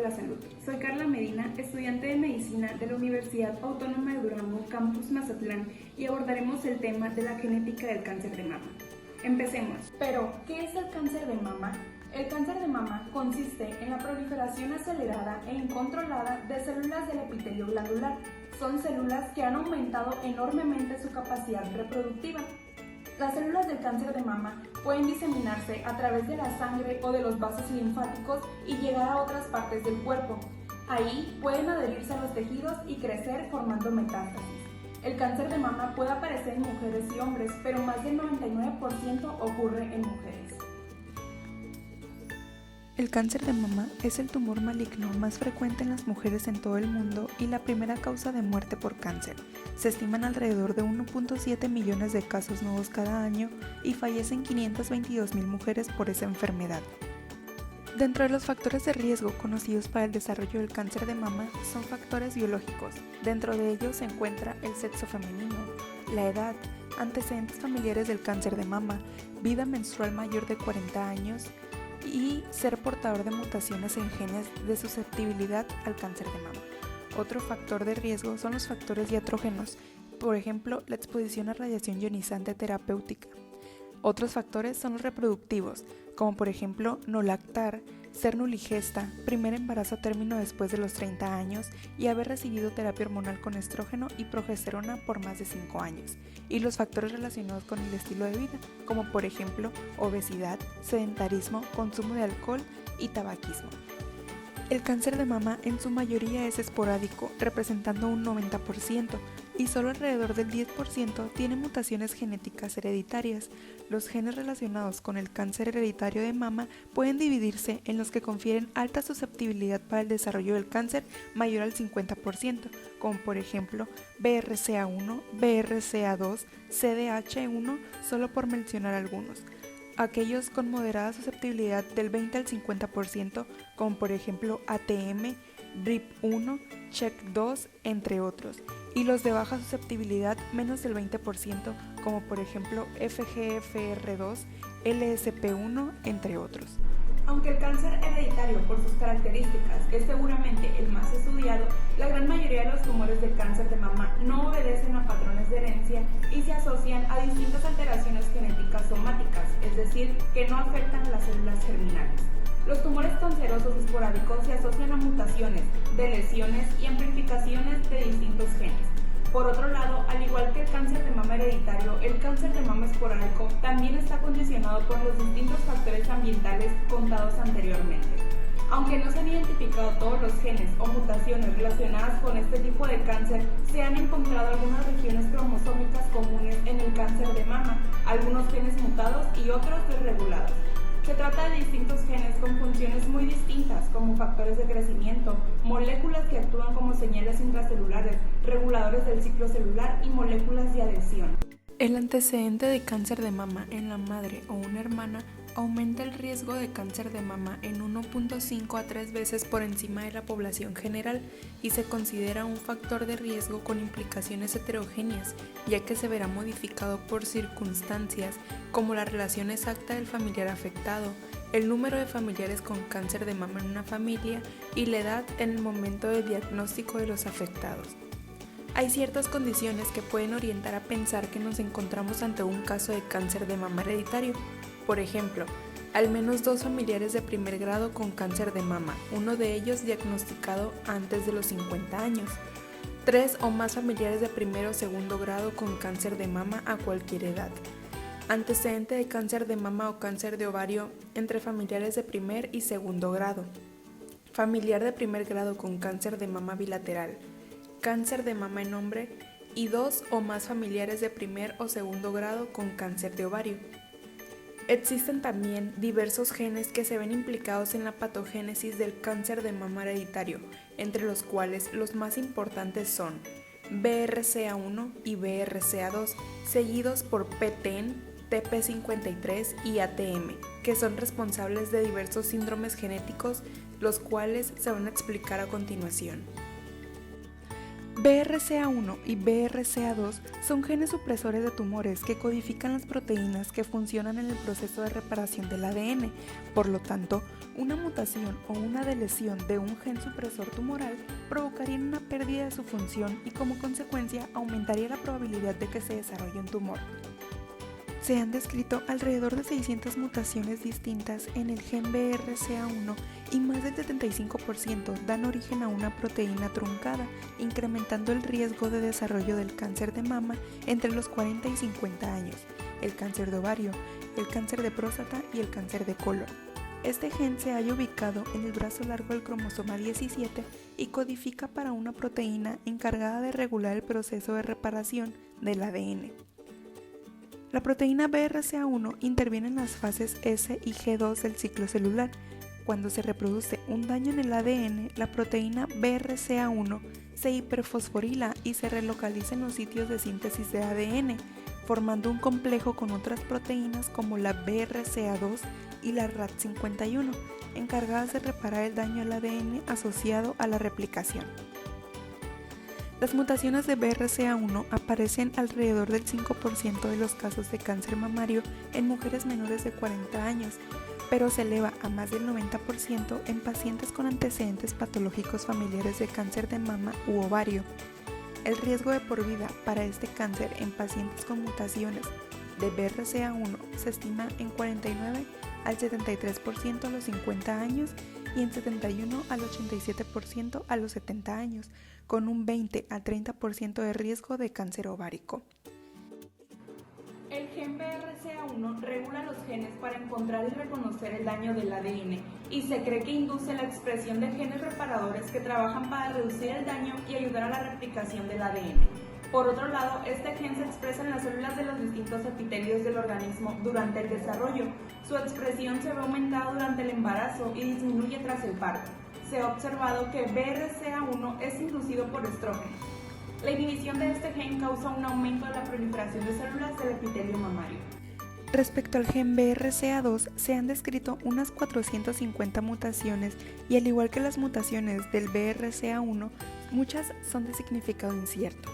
la salud. Soy Carla Medina, estudiante de Medicina de la Universidad Autónoma de Durango, Campus Mazatlán, y abordaremos el tema de la genética del cáncer de mama. Empecemos. Pero, ¿qué es el cáncer de mama? El cáncer de mama consiste en la proliferación acelerada e incontrolada de células del epitelio glandular. Son células que han aumentado enormemente su capacidad reproductiva. Las células del cáncer de mama pueden diseminarse a través de la sangre o de los vasos linfáticos y llegar a otras partes del cuerpo. Ahí pueden adherirse a los tejidos y crecer formando metástasis. El cáncer de mama puede aparecer en mujeres y hombres, pero más del 99% ocurre en mujeres. El cáncer de mama es el tumor maligno más frecuente en las mujeres en todo el mundo y la primera causa de muerte por cáncer. Se estiman alrededor de 1.7 millones de casos nuevos cada año y fallecen 522,000 mujeres por esa enfermedad. Dentro de los factores de riesgo conocidos para el desarrollo del cáncer de mama son factores biológicos. Dentro de ellos se encuentra el sexo femenino, la edad, antecedentes familiares del cáncer de mama, vida menstrual mayor de 40 años, y ser portador de mutaciones en genes de susceptibilidad al cáncer de mama. Otro factor de riesgo son los factores diatrógenos, por ejemplo, la exposición a radiación ionizante terapéutica. Otros factores son los reproductivos, como por ejemplo no lactar, ser nuligesta, primer embarazo a término después de los 30 años y haber recibido terapia hormonal con estrógeno y progesterona por más de 5 años, y los factores relacionados con el estilo de vida, como por ejemplo obesidad, sedentarismo, consumo de alcohol y tabaquismo. El cáncer de mama en su mayoría es esporádico, representando un 90%, y solo alrededor del 10% tiene mutaciones genéticas hereditarias. Los genes relacionados con el cáncer hereditario de mama pueden dividirse en los que confieren alta susceptibilidad para el desarrollo del cáncer mayor al 50%, como por ejemplo BRCA1, BRCA2, CDH1, solo por mencionar algunos. Aquellos con moderada susceptibilidad del 20 al 50%, como por ejemplo ATM, RIP1, CHEK2, entre otros, y los de baja susceptibilidad menos del 20%, como por ejemplo FGFR2, LSP1, entre otros. Aunque el cáncer hereditario por sus características es seguramente el más estudiado, la gran mayoría de los tumores del cáncer de mama no obedecen a patrones de herencia y se asocian a distintas alteraciones genéticas somáticas, es decir, que no afectan a las células germinales. Los tumores cancerosos esporádicos se asocian a mutaciones, de lesiones y amplificaciones de distintos genes. Por otro lado, al igual que el cáncer de mama hereditario, el cáncer de mama esporádico también está condicionado por los distintos factores ambientales contados anteriormente. Aunque no se han identificado todos los genes o mutaciones relacionadas con este tipo de cáncer, se han encontrado algunas regiones cromosómicas comunes en el cáncer de mama, algunos genes mutados y otros desregulados. Se trata de distintos genes con funciones muy distintas, como factores de crecimiento, moléculas que actúan como señales intracelulares, reguladores del ciclo celular y moléculas de adhesión. El antecedente de cáncer de mama en la madre o una hermana aumenta el riesgo de cáncer de mama en 1.5 a 3 veces por encima de la población general y se considera un factor de riesgo con implicaciones heterogéneas, ya que se verá modificado por circunstancias como la relación exacta del familiar afectado, el número de familiares con cáncer de mama en una familia y la edad en el momento del diagnóstico de los afectados. Hay ciertas condiciones que pueden orientar a pensar que nos encontramos ante un caso de cáncer de mama hereditario. Por ejemplo, al menos 2 familiares de primer grado con cáncer de mama, uno de ellos diagnosticado antes de los 50 años. 3 o más familiares de primer o segundo grado con cáncer de mama a cualquier edad. Antecedente de cáncer de mama o cáncer de ovario entre familiares de primer y segundo grado. Familiar de primer grado con cáncer de mama bilateral. Cáncer de mama en hombre y 2 o más familiares de primer o segundo grado con cáncer de ovario. Existen también diversos genes que se ven implicados en la patogénesis del cáncer de mama hereditario, entre los cuales los más importantes son BRCA1 y BRCA2, seguidos por PTEN, TP53 y ATM, que son responsables de diversos síndromes genéticos, los cuales se van a explicar a continuación. BRCA1 y BRCA2 son genes supresores de tumores que codifican las proteínas que funcionan en el proceso de reparación del ADN. Por lo tanto, una mutación o una deleción de un gen supresor tumoral provocaría una pérdida de su función y como consecuencia aumentaría la probabilidad de que se desarrolle un tumor. Se han descrito alrededor de 600 mutaciones distintas en el gen BRCA1 y más del 75% dan origen a una proteína truncada, incrementando el riesgo de desarrollo del cáncer de mama entre los 40 y 50 años, el cáncer de ovario, el cáncer de próstata y el cáncer de colon. Este gen se halla ubicado en el brazo largo del cromosoma 17 y codifica para una proteína encargada de regular el proceso de reparación del ADN. La proteína BRCA1 interviene en las fases S y G2 del ciclo celular. Cuando se reproduce un daño en el ADN, la proteína BRCA1 se hiperfosforila y se relocaliza en los sitios de síntesis de ADN, formando un complejo con otras proteínas como la BRCA2 y la RAD51, encargadas de reparar el daño al ADN asociado a la replicación. Las mutaciones de BRCA1 aparecen alrededor del 5% de los casos de cáncer mamario en mujeres menores de 40 años, pero se eleva a más del 90% en pacientes con antecedentes patológicos familiares de cáncer de mama u ovario. El riesgo de por vida para este cáncer en pacientes con mutaciones de BRCA1 se estima en 49 al 73% a los 50 años y en 71 al 87% a los 70 años, con un 20 al 30% de riesgo de cáncer ovárico. El gen BRCA1 regula los genes para encontrar y reconocer el daño del ADN y se cree que induce la expresión de genes reparadores que trabajan para reducir el daño y ayudar a la replicación del ADN. Por otro lado, este gen se expresa en las células de los distintos epitelios del organismo durante el desarrollo. Su expresión se ve aumentada durante el embarazo y disminuye tras el parto. Se ha observado que BRCA1 es inducido por estrógenos. La inhibición de este gen causa un aumento de la proliferación de células del epitelio mamario. Respecto al gen BRCA2, se han descrito unas 450 mutaciones y al igual que las mutaciones del BRCA1, muchas son de significado incierto.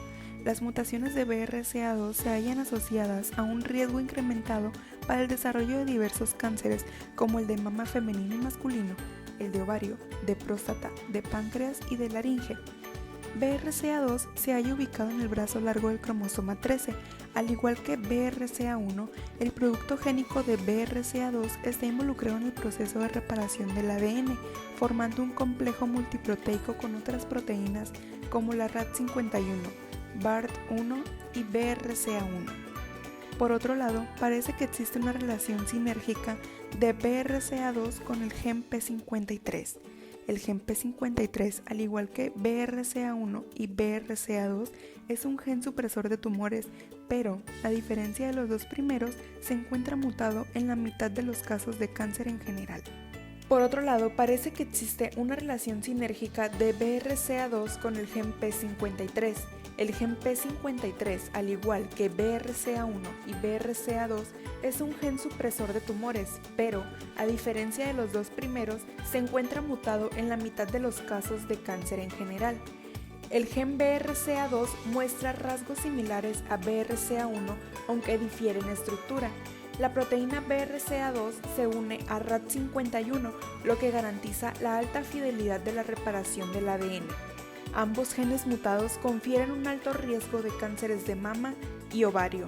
Las mutaciones de BRCA2 se hallan asociadas a un riesgo incrementado para el desarrollo de diversos cánceres como el de mama femenino y masculino, el de ovario, de próstata, de páncreas y de laringe. BRCA2 se halla ubicado en el brazo largo del cromosoma 13, al igual que BRCA1, el producto génico de BRCA2 está involucrado en el proceso de reparación del ADN, formando un complejo multiproteico con otras proteínas como la RAD51, BART1 y BRCA1. Por otro lado, parece que existe una relación sinérgica de BRCA2 con el gen P53. El gen P53, al igual que BRCA1 y BRCA2, es un gen supresor de tumores, pero, a diferencia de los dos primeros, se encuentra mutado en la mitad de los casos de cáncer en general. Por otro lado, parece que existe una relación sinérgica de BRCA2 con el gen P53. El gen P53, al igual que BRCA1 y BRCA2, es un gen supresor de tumores, pero, a diferencia de los dos primeros, se encuentra mutado en la mitad de los casos de cáncer en general. El gen BRCA2 muestra rasgos similares a BRCA1, aunque difiere en estructura. La proteína BRCA2 se une a RAD51, lo que garantiza la alta fidelidad de la reparación del ADN. Ambos genes mutados confieren un alto riesgo de cánceres de mama y ovario.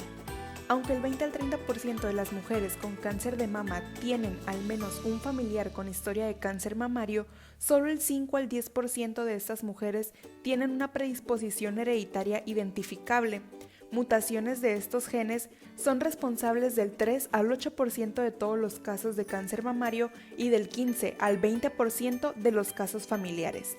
Aunque el 20 al 30% de las mujeres con cáncer de mama tienen al menos un familiar con historia de cáncer mamario, solo el 5 al 10% de estas mujeres tienen una predisposición hereditaria identificable. Mutaciones de estos genes son responsables del 3 al 8% de todos los casos de cáncer mamario y del 15 al 20% de los casos familiares.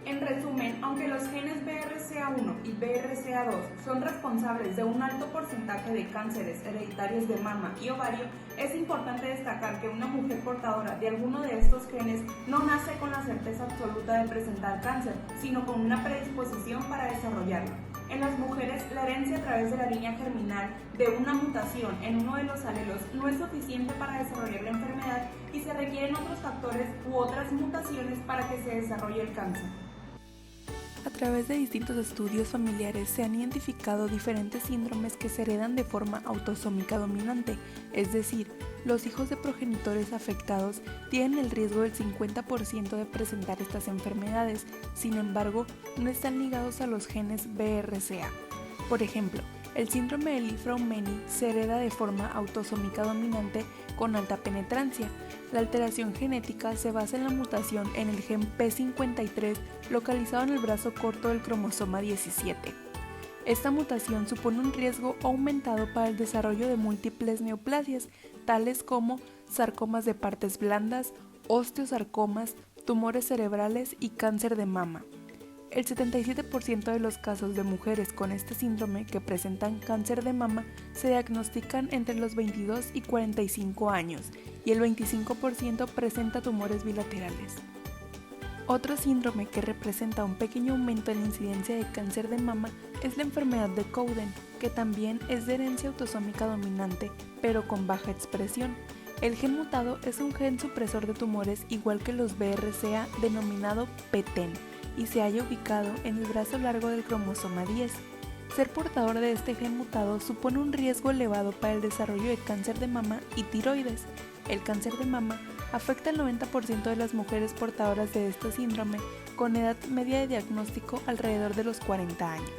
En resumen, aunque los genes BRCA1 y BRCA2 son responsables de un alto porcentaje de cánceres hereditarios de mama y ovario, es importante destacar que una mujer portadora de alguno de estos genes no nace con la certeza absoluta de presentar cáncer, sino con una predisposición para desarrollarlo. En las mujeres, la herencia a través de la línea germinal de una mutación en uno de los alelos no es suficiente para desarrollar la enfermedad y se requieren otros factores u otras mutaciones para que se desarrolle el cáncer. A través de distintos estudios familiares se han identificado diferentes síndromes que se heredan de forma autosómica dominante, es decir, los hijos de progenitores afectados tienen el riesgo del 50% de presentar estas enfermedades, sin embargo, no están ligados a los genes BRCA. Por ejemplo, el síndrome de Li-Fraumeni se hereda de forma autosómica dominante con alta penetrancia. La alteración genética se basa en la mutación en el gen P53 localizado en el brazo corto del cromosoma 17. Esta mutación supone un riesgo aumentado para el desarrollo de múltiples neoplasias, tales como sarcomas de partes blandas, osteosarcomas, tumores cerebrales y cáncer de mama. El 77% de los casos de mujeres con este síndrome que presentan cáncer de mama se diagnostican entre los 22 y 45 años y el 25% presenta tumores bilaterales. Otro síndrome que representa un pequeño aumento en la incidencia de cáncer de mama es la enfermedad de Cowden, que también es de herencia autosómica dominante, pero con baja expresión. El gen mutado es un gen supresor de tumores igual que los BRCA denominado PTEN, y se halla ubicado en el brazo largo del cromosoma 10. Ser portador de este gen mutado supone un riesgo elevado para el desarrollo de cáncer de mama y tiroides. El cáncer de mama afecta al 90% de las mujeres portadoras de este síndrome, con edad media de diagnóstico alrededor de los 40 años.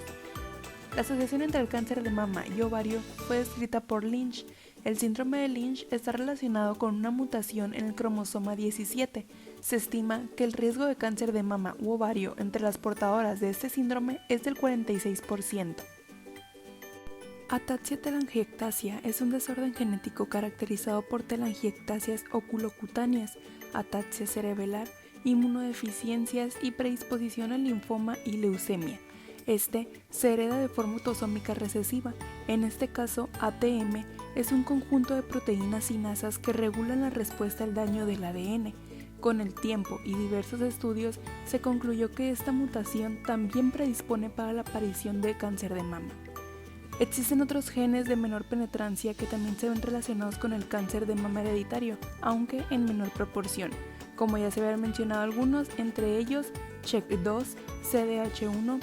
La asociación entre el cáncer de mama y ovario fue descrita por Lynch. El síndrome de Lynch está relacionado con una mutación en el cromosoma 17. Se estima que el riesgo de cáncer de mama u ovario entre las portadoras de este síndrome es del 46%. Ataxia telangiectasia es un desorden genético caracterizado por telangiectasias oculocutáneas, ataxia cerebelar, inmunodeficiencias y predisposición al linfoma y leucemia. Este se hereda de forma autosómica recesiva. En este caso, ATM es un conjunto de proteínas sinasas que regulan la respuesta al daño del ADN. Con el tiempo y diversos estudios, se concluyó que esta mutación también predispone para la aparición de cáncer de mama. Existen otros genes de menor penetrancia que también se ven relacionados con el cáncer de mama hereditario, aunque en menor proporción. Como ya se habían mencionado algunos, entre ellos CHEK2, CDH1,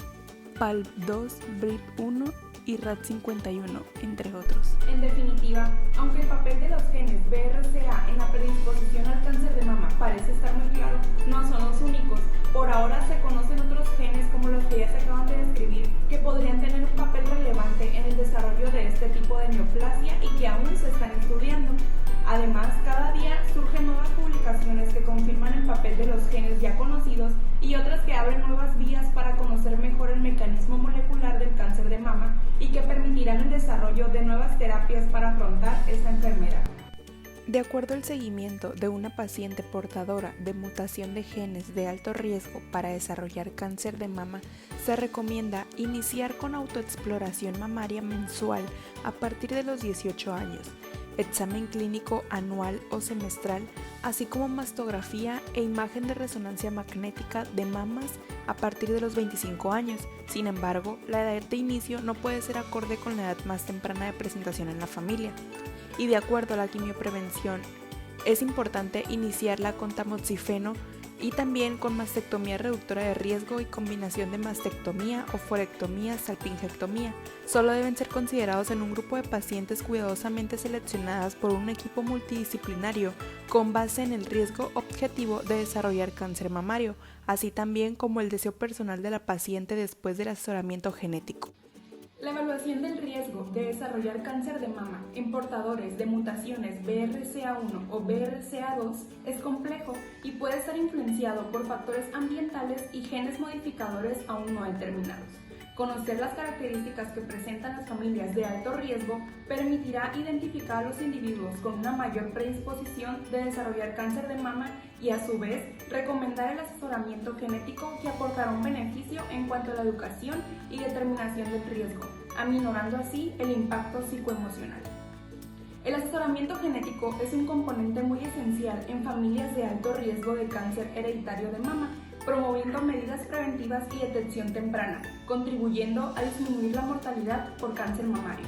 PALB2, BRIT1 y RAD51, entre otros. En definitiva, aunque el papel de los genes BRCA en la predisposición al cáncer de mama parece estar muy claro, no son los únicos. Por ahora se conocen otros genes como los que ya se acaban de describir que podrían tener un papel relevante en el desarrollo de este tipo de neoplasia y que aún se están estudiando. Además, cada día surgen nuevas publicaciones que confirman el papel de los genes ya conocidos y otras que abren nuevas vías para conocer mejor el mecanismo molecular del cáncer de mama y que permitirán el desarrollo de nuevas terapias para afrontar esta enfermedad. De acuerdo al seguimiento de una paciente portadora de mutación de genes de alto riesgo para desarrollar cáncer de mama, se recomienda iniciar con autoexploración mamaria mensual a partir de los 18 años, examen clínico anual o semestral, así como mastografía e imagen de resonancia magnética de mamas a partir de los 25 años. Sin embargo, la edad de inicio no puede ser acorde con la edad más temprana de presentación en la familia. Y de acuerdo a la quimioprevención, es importante iniciarla con tamoxifeno y también con mastectomía reductora de riesgo y combinación de mastectomía, oforectomía, salpingectomía. Solo deben ser considerados en un grupo de pacientes cuidadosamente seleccionadas por un equipo multidisciplinario con base en el riesgo objetivo de desarrollar cáncer mamario, así también como el deseo personal de la paciente después del asesoramiento genético. La evaluación del riesgo de desarrollar cáncer de mama en portadores de mutaciones BRCA1 o BRCA2 es complejo y puede estar influenciado por factores ambientales y genes modificadores aún no determinados. Conocer las características que presentan las familias de alto riesgo permitirá identificar a los individuos con una mayor predisposición de desarrollar cáncer de mama y a su vez recomendar el asesoramiento genético que aportará un beneficio en cuanto a la educación y determinación del riesgo, aminorando así el impacto psicoemocional. El asesoramiento genético es un componente muy esencial en familias de alto riesgo de cáncer hereditario de mama, promoviendo medidas preventivas y detección temprana, contribuyendo a disminuir la mortalidad por cáncer mamario.